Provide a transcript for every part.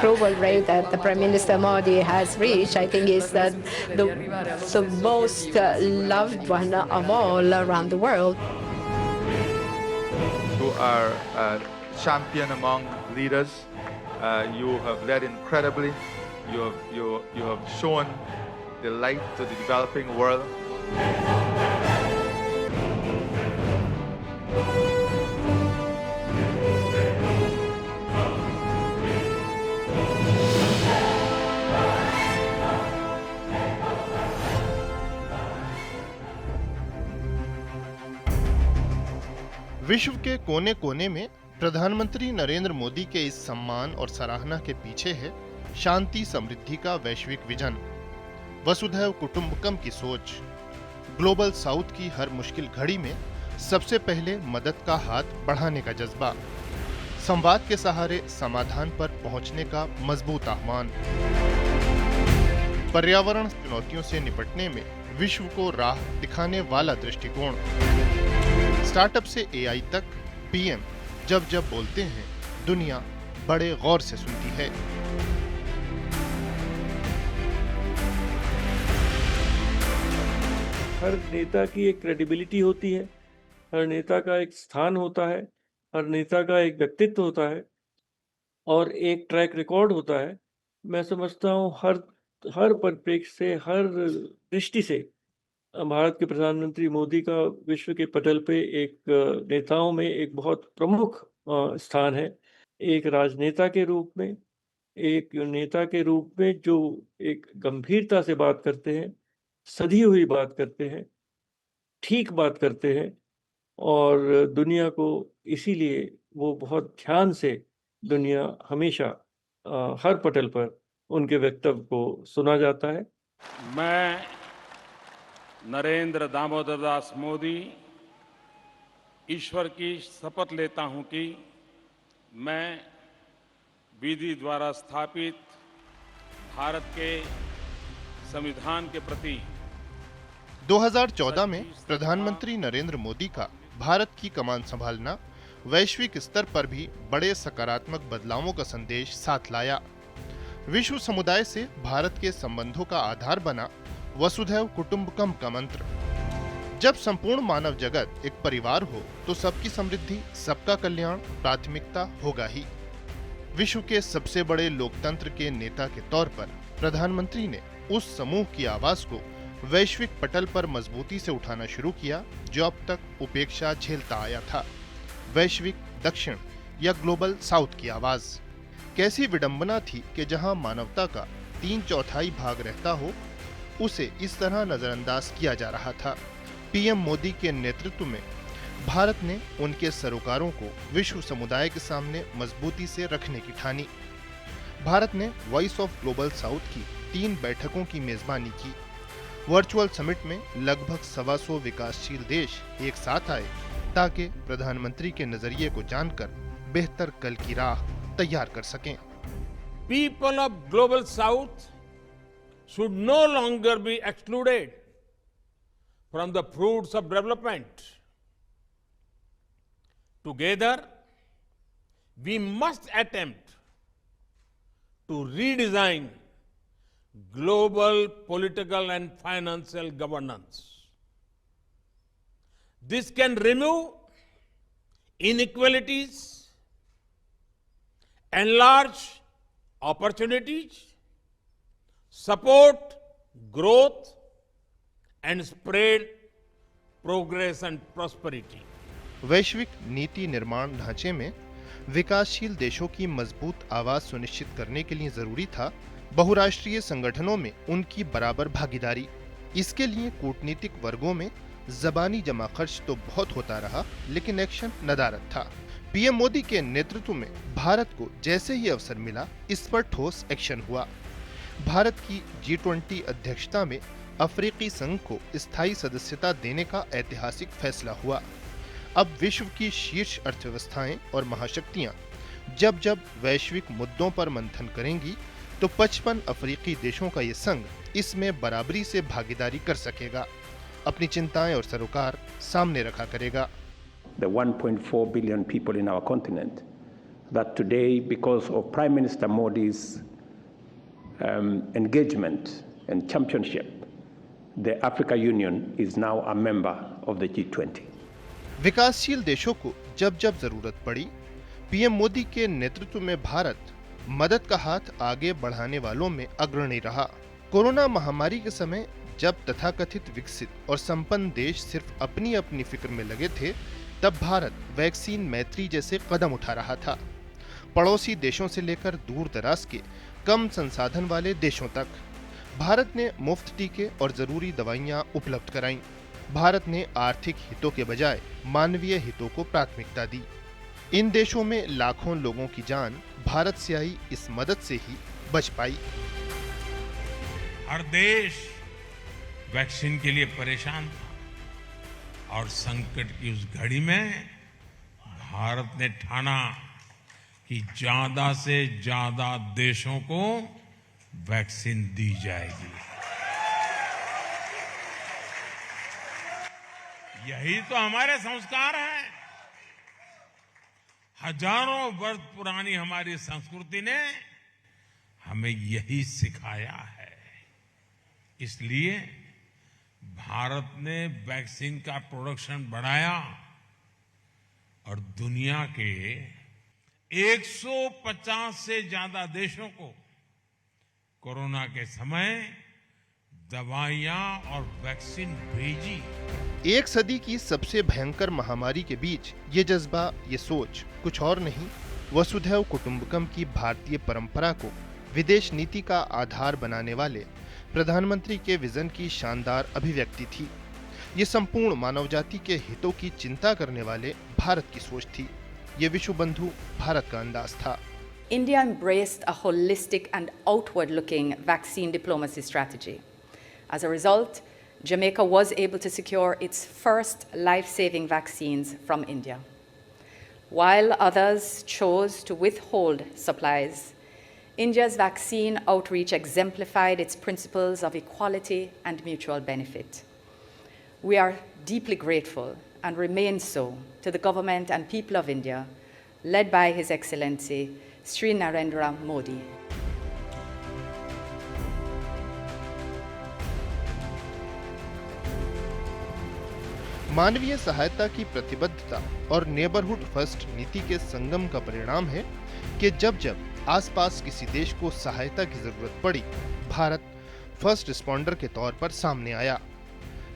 approval rate that the Prime Minister Modi has reached, I think is the most loved one of all around the world. You are a champion among leaders. You have led incredibly. You have shown the light to the developing world. विश्व के कोने कोने में प्रधानमंत्री नरेंद्र मोदी के इस सम्मान और सराहना के पीछे है शांति समृद्धि का वैश्विक विजन, वसुधैव कुटुंबकम की सोच, ग्लोबल साउथ की हर मुश्किल घड़ी में सबसे पहले मदद का हाथ बढ़ाने का जज्बा, संवाद के सहारे समाधान पर पहुंचने का मजबूत आह्वान, पर्यावरण चुनौतियों से निपटने में विश्व को राह दिखाने वाला दृष्टिकोण, स्टार्टअप से एआई तक पीएम जब जब बोलते हैं दुनिया बड़े गौर से सुनती है। हर नेता की एक क्रेडिबिलिटी होती है, हर नेता का एक स्थान होता है, हर नेता का एक व्यक्तित्व होता है और एक ट्रैक रिकॉर्ड होता है। मैं समझता हूँ हर परिप्रेक्ष्य से, हर दृष्टि से भारत के प्रधानमंत्री मोदी का विश्व के पटल पे एक नेताओं में एक बहुत प्रमुख स्थान है। एक राजनेता के रूप में, एक नेता के रूप में जो एक गंभीरता से बात करते हैं, सधी हुई बात करते हैं, ठीक बात करते हैं और दुनिया को इसीलिए वो बहुत ध्यान से दुनिया हमेशा हर पटल पर उनके वक्तव्य को सुना जाता है। मैं नरेंद्र दामोदर दास मोदी ईश्वर की शपथ लेता हूं कि मैं विधि द्वारा स्थापित भारत के संविधान के प्रति 2014 में प्रधानमंत्री नरेंद्र मोदी का भारत की कमान संभालना वैश्विक स्तर पर भी बड़े सकारात्मक बदलावों का संदेश साथ लाया। विश्व समुदाय से भारत के संबंधों का आधार बना वसुधैव कुटुंबकम का मंत्र। जब संपूर्ण मानव जगत एक परिवार हो तो सबकी समृद्धि, सबका कल्याण प्राथमिकता होगा ही। विश्व के सबसे बड़े लोकतंत्र के नेता के तौर पर प्रधानमंत्री ने उस समूह की आवाज को वैश्विक पटल पर मजबूती से उठाना शुरू किया जो अब तक उपेक्षा झेलता आया था। वैश्विक दक्षिण या ग्लोबल साउथ की आवाज। कैसी विडंबना थी कि जहां मानवता का 3/4 भाग रहता हो उसे इस तरह नजरअंदाज किया जा रहा था। पीएम मोदी के नेतृत्व में भारत ने उनके सरोकारों को विश्व समुदाय के सामने मजबूती से रखने की ठानी। भारत ने वॉइस ऑफ ग्लोबल साउथ की 3 बैठकों की मेजबानी की। वर्चुअल समिट में लगभग 125 विकासशील देश एक साथ आए ताकि प्रधानमंत्री के नजरिए को जानकर बेहतर कल की राह तैयार कर सकें। People of global south should no longer be excluded from the fruits of development. Together, we must attempt to redesign global political and financial governance. This can remove inequalities, enlarge opportunities, support growth and spread progress and prosperity. वैश्विक नीति निर्माण ढांचे में विकासशील देशों की मजबूत आवाज सुनिश्चित करने के लिए जरूरी था बहुराष्ट्रीय संगठनों में उनकी बराबर भागीदारी। इसके लिए कूटनीतिक वर्गों में जबानी जमा खर्च तो बहुत होता रहा लेकिन एक्शन नदारद था। पीएम मोदी के नेतृत्व में भारत को जैसे ही अवसर मिला इस पर ठोस एक्शन हुआ। भारत की G20 अध्यक्षता में अफ्रीकी संघ को स्थायी सदस्यता देने का ऐतिहासिक फैसला हुआ। अब विश्व की शीर्ष अर्थव्यवस्थाएं और महाशक्तियां जब जब वैश्विक मुद्दों पर मंथन करेंगी तो 55 अफ्रीकी देशों का ये संघ इसमें बराबरी से भागीदारी कर सकेगा, अपनी चिंताएं और सरोकार सामने रखा करेगा। The 1.4 billion people in our continent that today, because of Prime Minister Modi's engagement and championship, the Africa Union is now a member of the G20. विकासशील देशों को जब जब जरूरत पड़ी, पीएम मोदी के नेतृत्व में भारत मदद का हाथ आगे बढ़ाने वालों में अग्रणी रहा। कोरोना महामारी के समय जब तथाकथित विकसित और संपन्न देश सिर्फ अपनी अपनी फिक्र में लगे थे, तब भारत वैक्सीन मैत्री जैसे कदम उठा रहा था। पड़ोसी देशों से लेकर दूर दराज के कम संसाधन वाले देशों तक भारत ने मुफ्त टीके और जरूरी दवाइयां उपलब्ध कराईं। भारत ने आर्थिक हितों के बजाय मानवीय हितों को प्राथमिकता दी। इन देशों में लाखों लोगों की जान भारत से आई इस मदद से ही बच पाई। हर देश वैक्सीन के लिए परेशान था और संकट की उस घड़ी में भारत ने ठाना कि ज्यादा से ज्यादा देशों को वैक्सीन दी जाएगी। यही तो हमारे संस्कार हैं। हजारों वर्ष पुरानी हमारी संस्कृति ने हमें यही सिखाया है। इसलिए भारत ने वैक्सीन का प्रोडक्शन बढ़ाया और दुनिया के 150 से ज्यादा देशों को कोरोना के समय दवाइयां और वैक्सीन भेजी। एक सदी की सबसे भयंकर महामारी के बीच ये जज्बा, ये सोच कुछ और नहीं, वसुधैव कुटुंबकम की भारतीय परंपरा को विदेश नीति का आधार बनाने वाले प्रधानमंत्री के विजन की शानदार अभिव्यक्ति थी। ये संपूर्ण मानव जाति के हितों की चिंता करने वाले भारत की सोच थी। ये विश्व बंधु भारत का अंदाज था। India embraced a holistic and outward-looking vaccine diplomacy strategy. As a result, Jamaica was able to secure its first life-saving vaccines from India. While others chose to withhold supplies, India's vaccine outreach exemplified its principles of equality and mutual benefit. We are deeply grateful and remain so to the government and people of India, led by His Excellency Sri Narendra Modi. मानवीय सहायता की प्रतिबद्धता और neighbourhood first नीति के संगम का परिणाम है कि जब जब आसपास किसी देश को सहायता की जरूरत पड़ी, भारत फर्स्ट रिस्पॉन्डर के तौर पर सामने आया।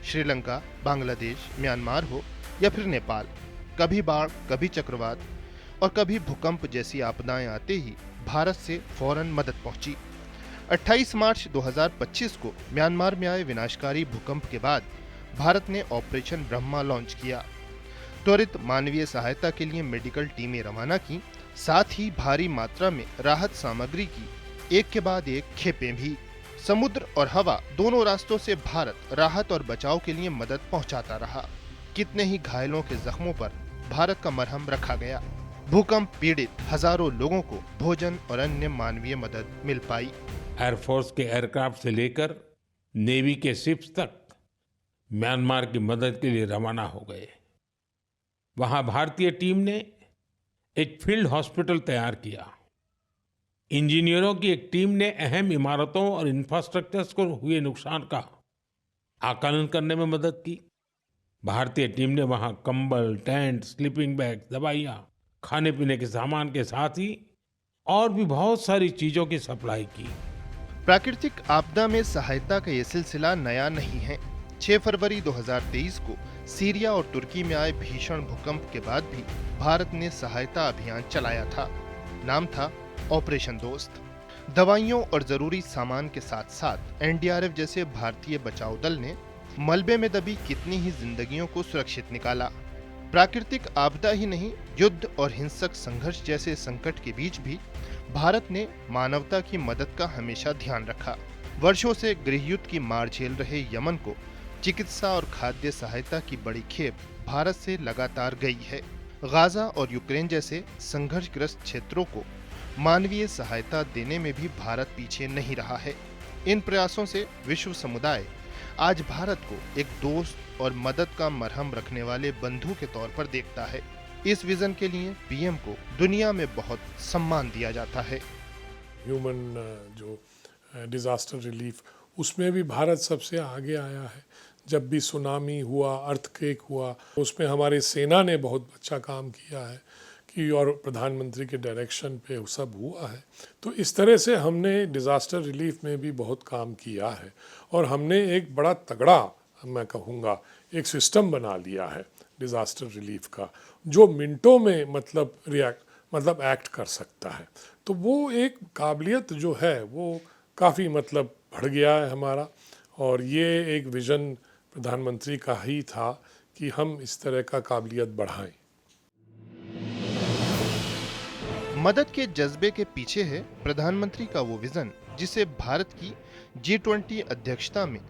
श्रीलंका, बांग्लादेश, म्यांमार हो या फिर नेपाल, कभी बाढ़, कभी चक्रवात और कभी भूकंप जैसी आपदाएं आते ही भारत से फौरन मदद पहुंची। 28 मार्च 2025 को म्यांमार में आए विनाशकारी भूकंप के बाद भारत ने ऑपरेशन ब्रह्मा लॉन्च किया। त्वरित मानवीय सहायता के लिए मेडिकल टीमें रवाना की, साथ ही भारी मात्रा में राहत सामग्री की एक के बाद एक खेपें भी। समुद्र और हवा दोनों रास्तों से भारत राहत और बचाव के लिए मदद पहुंचाता रहा। कितने ही घायलों के जख्मों पर भारत का मरहम रखा गया। भूकंप पीड़ित हजारों लोगों को भोजन और अन्य मानवीय मदद मिल पाई। एयरफोर्स के एयरक्राफ्ट से लेकर नेवी के शिप्स तक म्यांमार की मदद के लिए रवाना हो गए। वहां भारतीय टीम ने एक फील्ड हॉस्पिटल तैयार किया। इंजीनियरों की एक टीम ने अहम इमारतों और इंफ्रास्ट्रक्चर्स को हुए नुकसान का आकलन करने में मदद की। भारतीय टीम ने वहां कंबल, टेंट, स्लीपिंग बैग, दवाइयां, खाने पीने के सामान के साथ ही और भी बहुत सारी चीजों की सप्लाई की। प्राकृतिक आपदा में सहायता का ये सिलसिला नया नहीं है। 6 फरवरी 2023 को सीरिया और तुर्की में आए भीषण भूकंप के बाद भी भारत ने सहायता अभियान चलाया था। नाम था ऑपरेशन दोस्त। दवाइयों और जरूरी सामान के साथ साथ एनडीआरएफ जैसे भारतीय बचाव दल ने मलबे में दबी कितनी ही जिंदगियों को सुरक्षित निकाला। प्राकृतिक आपदा ही नहीं, युद्ध और हिंसक संघर्ष जैसे संकट के बीच भी भारत ने मानवता की मदद का हमेशा ध्यान रखा। वर्षों से गृहयुद्ध की मार झेल रहे यमन को चिकित्सा और खाद्य सहायता की बड़ी खेप भारत से लगातार गई है। गाजा और यूक्रेन जैसे संघर्षग्रस्त क्षेत्रों को मानवीय सहायता देने में भी भारत पीछे नहीं रहा है। इन प्रयासों से विश्व समुदाय आज भारत को एक दोस्त और मदद का मरहम रखने वाले बंधु के तौर पर देखता है। इस विजन के लिए पीएम को दुनिया में बहुत सम्मान दिया जाता है। ह्यूमन जो डिज़ास्टर रिलीफ, उसमें भी भारत सबसे आगे आया है। जब भी सुनामी हुआ, अर्थक्वेक हुआ, उसमें हमारी सेना ने बहुत अच्छा काम किया है कि, और प्रधानमंत्री के डायरेक्शन पे सब हुआ है। तो इस तरह से हमने डिज़ास्टर रिलीफ में भी बहुत काम किया है और हमने एक बड़ा तगड़ा, मैं कहूँगा, एक सिस्टम बना लिया है डिज़ास्टर रिलीफ का, जो मिनटों में मतलब एक्ट कर सकता है। तो वो एक काबिलियत जो है वो काफ़ी बढ़ गया है हमारा, और ये एक विज़न प्रधानमंत्री का ही था कि हम इस तरह का काबिलियत बढ़ाएं। मदद के जज्बे के पीछे है प्रधानमंत्री का वो विजन जिसे भारत की G20 अध्यक्षता में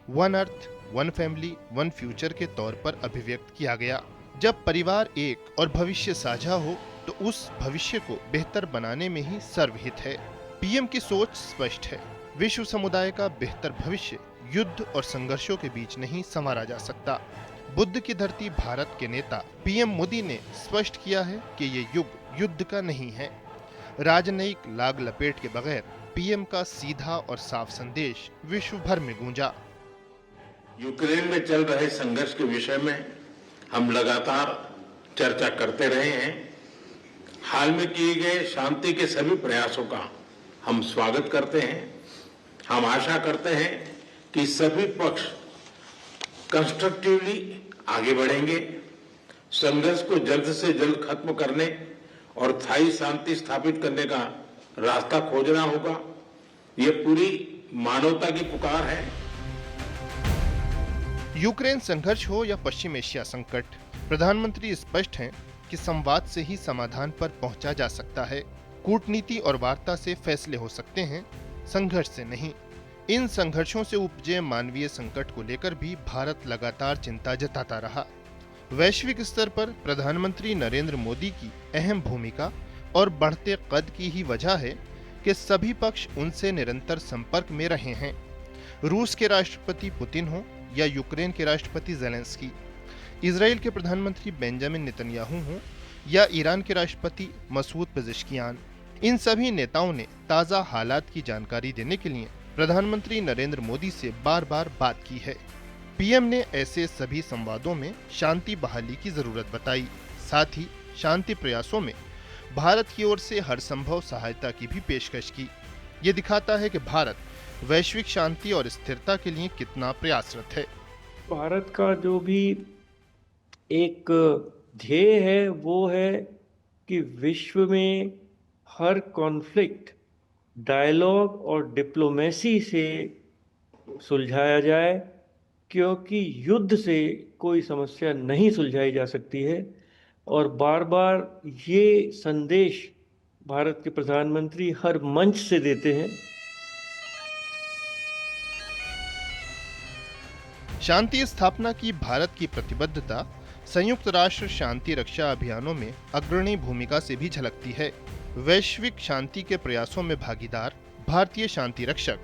one earth, one family, one future के तौर पर अभिव्यक्त किया गया। जब परिवार एक और भविष्य साझा हो तो उस भविष्य को बेहतर बनाने में ही सर्वहित है। पीएम की सोच स्पष्ट है, विश्व समुदाय का बेहतर भविष्य युद्ध और संघर्षों के बीच नहीं संवारा जा सकता। बुद्ध की धरती भारत के नेता पीएम मोदी ने स्पष्ट किया है कि ये युग युद्ध का नहीं है। राजनयिक लाग लपेट के बगैर पीएम का सीधा और साफ संदेश विश्व भर में गूंजा। यूक्रेन में चल रहे संघर्ष के विषय में हम लगातार चर्चा करते रहे हैं। हाल में किए गए शांति के सभी प्रयासों का हम स्वागत करते हैं। हम आशा करते हैं कि सभी पक्ष कंस्ट्रक्टिवली आगे बढ़ेंगे, संघर्ष को जल्द से जल्द खत्म करने और स्थायी शांति स्थापित करने का रास्ता खोजना होगा। ये पूरी मानवता की पुकार है। यूक्रेन संघर्ष हो या पश्चिम एशिया संकट, प्रधानमंत्री स्पष्ट हैं कि संवाद से ही समाधान पर पहुंचा जा सकता है। कूटनीति और वार्ता से फैसले हो सकते हैं, संघर्ष से नहीं। इन संघर्षों से उपजे मानवीय संकट को लेकर भी भारत लगातार चिंता जताता रहा। वैश्विक स्तर पर प्रधानमंत्री नरेंद्र मोदी की अहम भूमिका और बढ़ते कद की ही वजह है कि सभी पक्ष उनसे निरंतर संपर्क में रहे हैं। रूस के राष्ट्रपति पुतिन हो या यूक्रेन के राष्ट्रपति ज़ेलेंस्की, इजराइल के प्रधानमंत्री बेंजामिन नेतन्याहू हो या ईरान के राष्ट्रपति मसूद पेज़ेश्कियान, इन सभी नेताओं ने ताज़ा हालात की जानकारी देने के लिए प्रधानमंत्री नरेंद्र मोदी से बार बार बात की है। पीएम ने ऐसे सभी संवादों में शांति बहाली की जरूरत बताई। साथ ही शांति प्रयासों में भारत की ओर से हर संभव सहायता की भी पेशकश की। ये दिखाता है कि भारत वैश्विक शांति और स्थिरता के लिए कितना प्रयासरत है। भारत का जो भी एक ध्येय है वो है कि विश्व में हर कॉन्फ्लिक्ट डायलॉग और डिप्लोमेसी से सुलझाया जाए, क्योंकि युद्ध से कोई समस्या नहीं सुलझाई जा सकती है। और बार बार ये संदेश भारत के प्रधानमंत्री हर मंच से देते हैं। शांति स्थापना की भारत की प्रतिबद्धता संयुक्त राष्ट्र शांति रक्षा अभियानों में अग्रणी भूमिका से भी झलकती है। वैश्विक शांति के प्रयासों में भागीदार भारतीय शांति रक्षक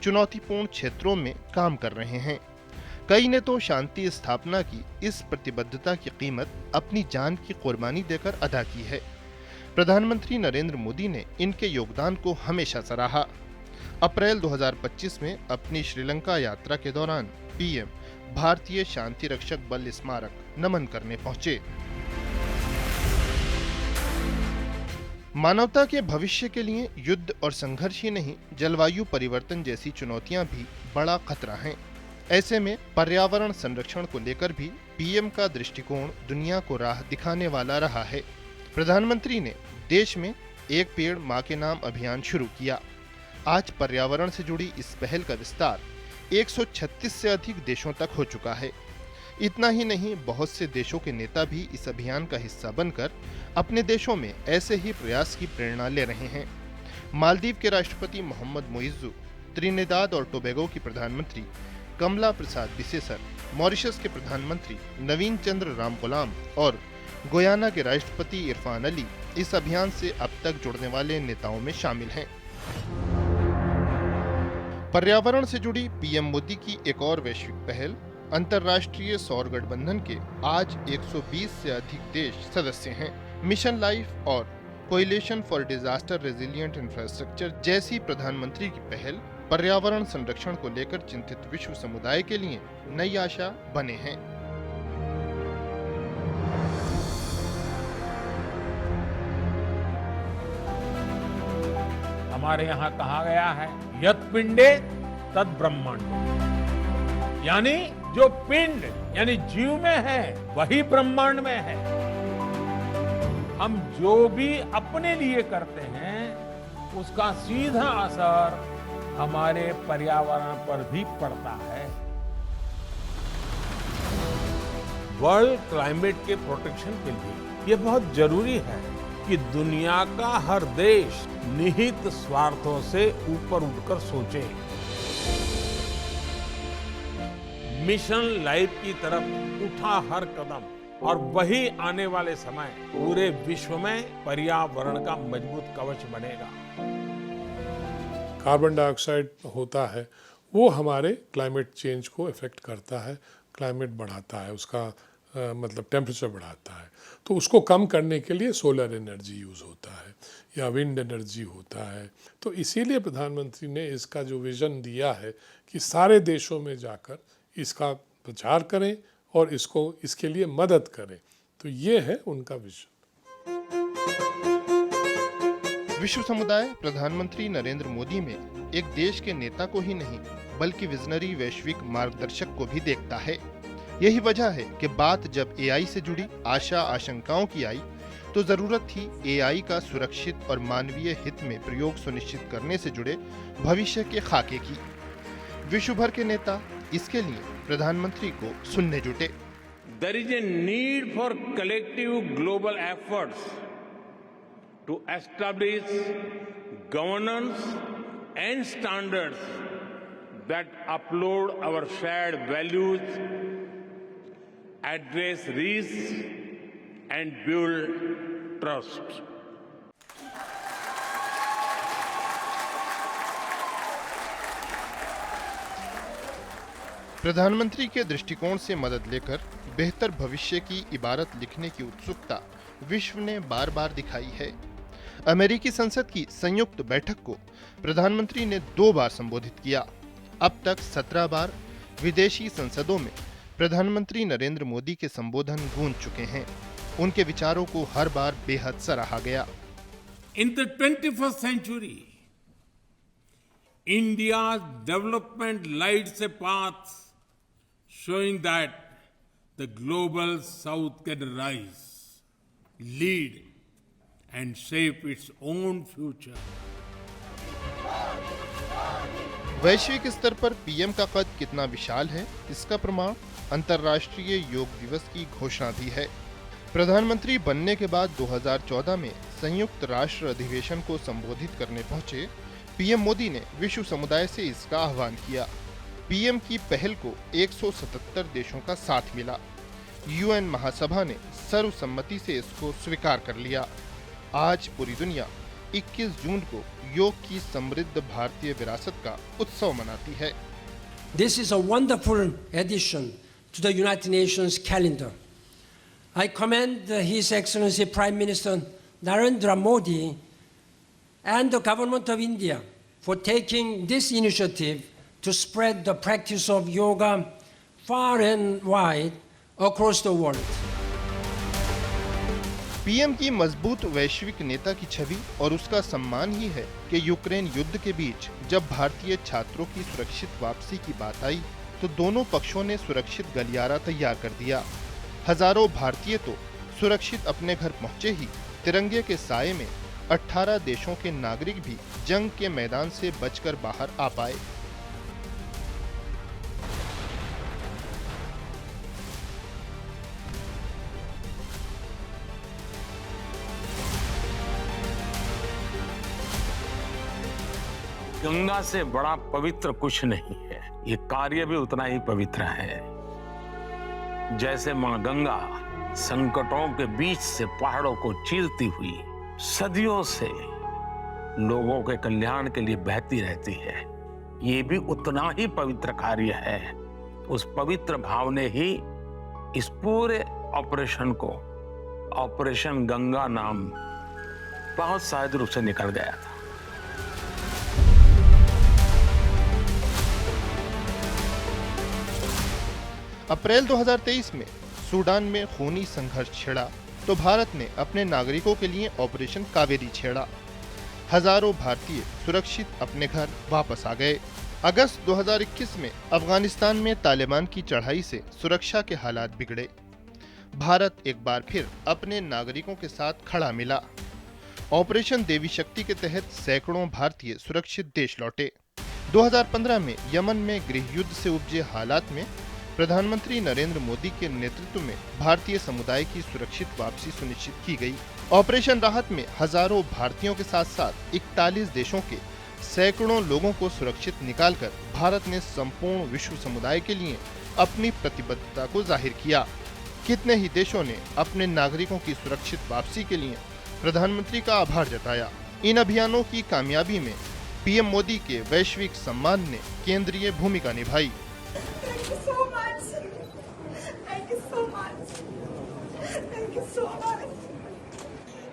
चुनौतीपूर्ण क्षेत्रों में काम कर रहे हैं। कई ने तो शांति स्थापना की इस प्रतिबद्धता की कीमत अपनी जान की कुर्बानी देकर अदा की है। प्रधानमंत्री नरेंद्र मोदी ने इनके योगदान को हमेशा सराहा। अप्रैल 2025 में अपनी श्रीलंका यात्रा के दौरान पीएम भारतीय शांति रक्षक बल स्मारक नमन करने पहुंचे। मानवता के भविष्य के लिए युद्ध और संघर्ष ही नहीं, जलवायु परिवर्तन जैसी चुनौतियां भी बड़ा खतरा हैं। ऐसे में पर्यावरण संरक्षण को लेकर भी पीएम का दृष्टिकोण दुनिया को राह दिखाने वाला रहा है। प्रधानमंत्री ने देश में एक पेड़ मां के नाम अभियान शुरू किया। आज पर्यावरण से जुड़ी इस पहल का विस्तार 136 से अधिक देशों तक हो चुका है। इतना ही नहीं, बहुत से देशों के नेता भी इस अभियान का हिस्सा बनकर अपने देशों में ऐसे ही प्रयास की प्रेरणा ले रहे हैं। मालदीव के राष्ट्रपति मोहम्मद मुइज़्ज़ू, त्रिनिदाद और टोबैगो की प्रधानमंत्री कमला प्रसाद बिसेसर, मॉरिशस के प्रधानमंत्री नवीन चंद्र रामकोलाम और गोयाना के राष्ट्रपति इरफान अली इस अभियान से अब तक जुड़ने वाले नेताओं में शामिल हैं। पर्यावरण से जुड़ी पीएम मोदी की एक और वैश्विक पहल अंतर्राष्ट्रीय सौर गठबंधन के आज 120 से अधिक देश सदस्य हैं। मिशन लाइफ और coalition for disaster resilient infrastructure जैसी प्रधानमंत्री की पहल पर्यावरण संरक्षण को लेकर चिंतित विश्व समुदाय के लिए नई आशा बने हैं। हमारे यहाँ कहा गया है यत् पिंडे तद ब्रह्मांड, यानी जो पिंड यानी जीव में है वही ब्रह्मांड में है। हम जो भी अपने लिए करते हैं उसका सीधा असर हमारे पर्यावरण पर भी पड़ता है। वर्ल्ड क्लाइमेट के प्रोटेक्शन के लिए ये बहुत जरूरी है कि दुनिया का हर देश निहित स्वार्थों से ऊपर उठकर सोचे। मिशन लाइफ की तरफ उठा हर कदम और वही आने वाले समय पूरे विश्व में पर्यावरण का मजबूत कवच बनेगा। कार्बन डाइऑक्साइड होता है वो हमारे क्लाइमेट चेंज को इफेक्ट करता है, क्लाइमेट बढ़ाता है, उसका मतलब टेम्परेचर बढ़ाता है। तो उसको कम करने के लिए सोलर एनर्जी यूज़ होता है या विंड एनर्जी होता है। तो इसीलिए प्रधानमंत्री ने इसका जो विज़न दिया है कि सारे देशों में जाकर इसका प्रचार करें और इसके लिए मदद करें, तो ये है उनका विजन। विश्व समुदाय प्रधानमंत्री नरेंद्र मोदी में एक देश के नेता को ही नहीं बल्कि विजनरी वैश्विक मार्गदर्शक को भी देखता है। यही वजह है कि बात जब एआई से जुड़ी आशा आशंकाओं की आई तो जरूरत थी एआई का सुरक्षित और मानवीय हित में प्रयोग सुनिश्चित करने से जुड़े भविष्य के खाके की। विश्व भर के नेता इसके लिए प्रधानमंत्री को सुनने जुटे। There is a need for collective global efforts to establish governance and standards that uphold our shared values, address risks, and build trust. प्रधानमंत्री के दृष्टिकोण से मदद लेकर बेहतर भविष्य की इबारत लिखने की उत्सुकता विश्व ने बार बार दिखाई है। अमेरिकी संसद की संयुक्त बैठक को प्रधानमंत्री ने 2 बार संबोधित किया। अब तक 17 बार विदेशी संसदों में प्रधानमंत्री नरेंद्र मोदी के संबोधन गूंज चुके हैं। उनके विचारों को हर बार बेहद सराहा गया। In the 21st century, India's development lights a path showing that the global south can rise, lead, and shape its own future. वैश्विक स्तर पर पीएम का कद कितना विशाल है, इसका प्रमाण अंतर्राष्ट्रीय योग दिवस की घोषणा भी है। प्रधानमंत्री बनने के बाद 2014 में संयुक्त राष्ट्र अधिवेशन को संबोधित करने पहुंचे पीएम मोदी ने विश्व समुदाय से इसका आह्वान किया। पीएम की पहल को 177 देशों का साथ मिला। यूएन महासभा ने सर्वसम्मति से इसको स्वीकार कर लिया। आज पूरी दुनिया 21 जून को योग की समृद्ध भारतीय विरासत का उत्सव मनाती है। This is a wonderful addition to the United Nations calendar. I commend His Excellency Prime Minister Narendra Modi and the Government of India for taking this initiative to spread the practice of yoga far and wide across the world. PM की मजबूत वैश्विक नेता की छवि और उसका सम्मान ही है कि यूक्रेन युद्ध के बीच जब भारतीय छात्रों की सुरक्षित वापसी की बात आई तो दोनों पक्षों ने सुरक्षित गलियारा तैयार कर दिया। हजारों भारतीय तो सुरक्षित अपने घर पहुंचे ही तिरंगे के साए में 18 देशों के नागरिक भी जंग के मैदान से बचकर बाहर आ पाए। गंगा से बड़ा पवित्र कुछ नहीं है, ये कार्य भी उतना ही पवित्र है। जैसे मां गंगा संकटों के बीच से पहाड़ों को चीरती हुई सदियों से लोगों के कल्याण के लिए बहती रहती है, ये भी उतना ही पवित्र कार्य है उस पवित्र भाव ने ही इस पूरे ऑपरेशन को ऑपरेशन गंगा नाम बहुत सहज रूप से निकल गया था। अप्रैल 2023 में सूडान में खूनी संघर्ष छिड़ा तो भारत ने अपने नागरिकों के लिए ऑपरेशन कावेरी छेड़ा। हजारों भारतीय सुरक्षित अपने घर वापस आ गए। अगस्त 2021 में अफगानिस्तान में तालिबान की चढ़ाई से सुरक्षा के हालात बिगड़े। भारत एक बार फिर अपने नागरिकों के साथ खड़ा मिला। ऑपरेशन देवी शक्ति के तहत सैकड़ों भारतीय सुरक्षित देश लौटे। 2015 में यमन में गृह युद्ध से उपजे हालात में प्रधानमंत्री नरेंद्र मोदी के नेतृत्व में भारतीय समुदाय की सुरक्षित वापसी सुनिश्चित की गई। ऑपरेशन राहत में हजारों भारतीयों के साथ साथ 41 देशों के सैकड़ों लोगों को सुरक्षित निकालकर भारत ने संपूर्ण विश्व समुदाय के लिए अपनी प्रतिबद्धता को जाहिर किया। कितने ही देशों ने अपने नागरिकों की सुरक्षित वापसी के लिए प्रधानमंत्री का आभार जताया। इन अभियानों की कामयाबी में पीएम मोदी के वैश्विक सम्मान ने केंद्रीय भूमिका निभाई।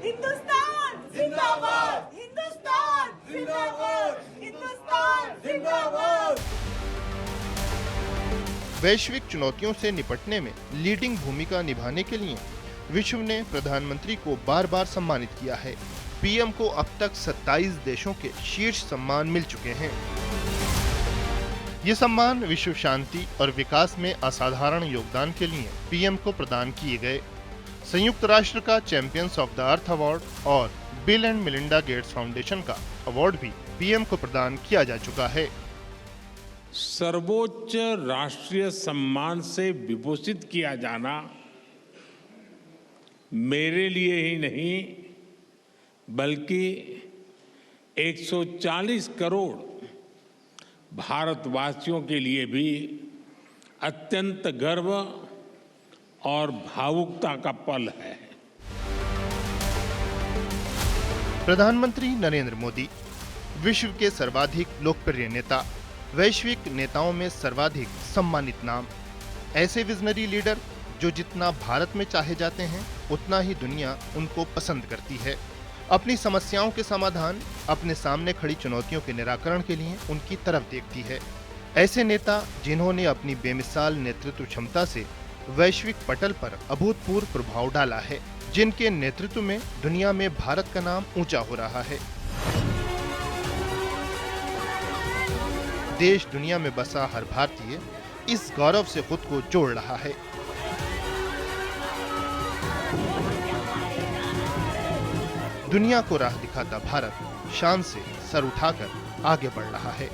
हिंदुस्तान जिंदाबाद, हिंदुस्तान जिंदाबाद, हिंदुस्तान जिंदाबाद। वैश्विक चुनौतियों से निपटने में लीडिंग भूमिका निभाने के लिए विश्व ने प्रधानमंत्री को बार बार सम्मानित किया है। पीएम को अब तक 27 देशों के शीर्ष सम्मान मिल चुके हैं। ये सम्मान विश्व शांति और विकास में असाधारण योगदान के लिए पीएम को प्रदान किए गए। संयुक्त राष्ट्र का champions of the earth award और Bill and Melinda Gates Foundation का अवार्ड भी पीएम को प्रदान किया जा चुका है। सर्वोच्च राष्ट्रीय सम्मान से विभूषित किया जाना मेरे लिए ही नहीं बल्कि 140 करोड़ भारतवासियों के लिए भी अत्यंत गर्व और भावुकता का पल है। प्रधानमंत्री नरेंद्र मोदी विश्व के सर्वाधिक लोकप्रिय नेता, वैश्विक नेताओं में सर्वाधिक सम्मानित नाम, ऐसे विजनरी लीडर जो जितना भारत में चाहे जाते हैं उतना ही दुनिया उनको पसंद करती है। अपनी समस्याओं के समाधान, अपने सामने खड़ी चुनौतियों के निराकरण के लिए उनकी तरफ देखती है। ऐसे नेता जिन्होंने अपनी बेमिसाल नेतृत्व क्षमता से वैश्विक पटल पर अभूतपूर्व प्रभाव डाला है, जिनके नेतृत्व में दुनिया में भारत का नाम ऊंचा हो रहा है। देश दुनिया में बसा हर भारतीय इस गौरव से खुद को जोड़ रहा है। दुनिया को राह दिखाता भारत शान से सर उठाकर आगे बढ़ रहा है।